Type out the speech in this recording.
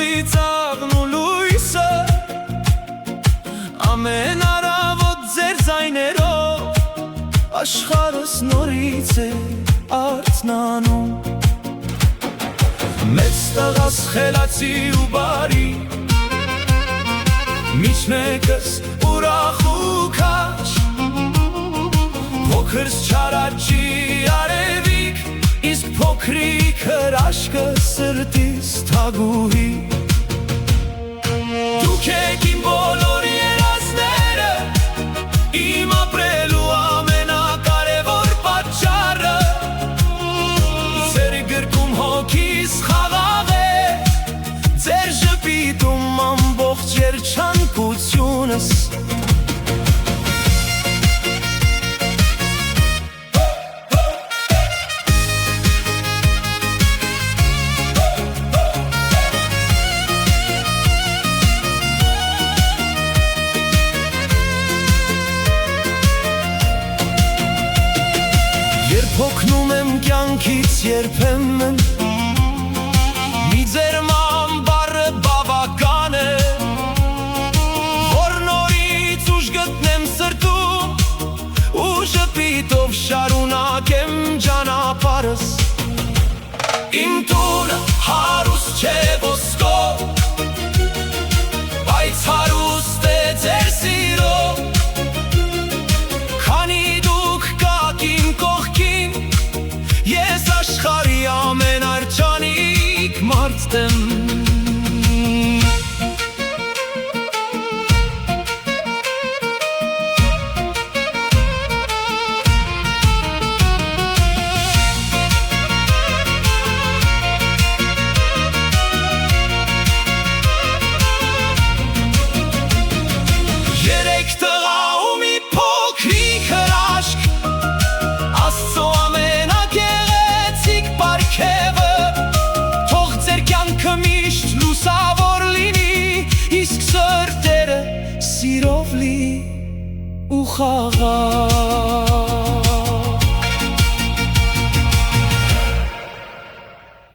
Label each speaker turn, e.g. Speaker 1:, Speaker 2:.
Speaker 1: ծիծաղն ու լույսը ամեն առավոտ ձեր ձայներով աշխարհս նորից է արթնանում մեծ տղաս խելացի ու բարի միջնեկս ուրախ ու քաջ փոքրս չարաճի արևիկ իսկ փոքրիկ հրաշքը սրտիս թագուհի դուք եք իմ բոլոր երազները իմ ապրելու ամենակարևոր պատճառը ձեր գրկում հոգիս խաղաղ է ձեր ժպիտում ամբողջ երջանկությունս Երբ հոգնում եմ կյանքից երբեմն մի ձեր ման բառը բավական է որ նորից ուժ գտնեմ սրտում ու ժպիտով շարունակեմ ճանապարհս իմ տունը հարուստ չէ ոսկով բայց հարուստ է ձեր սիրով քանի դուք կաք իմ կողքին ես աշխարհի ամենաերջանիկ մարդն եմ Երեք տղա ու մի փոքրիկ հրաշք Աստծո ամենագեղեցիկ պարգևը Թող ձեր կյանքը միշտ լուսավոր լինի Իսկ սրտերը սիրով լի ու խաղաղ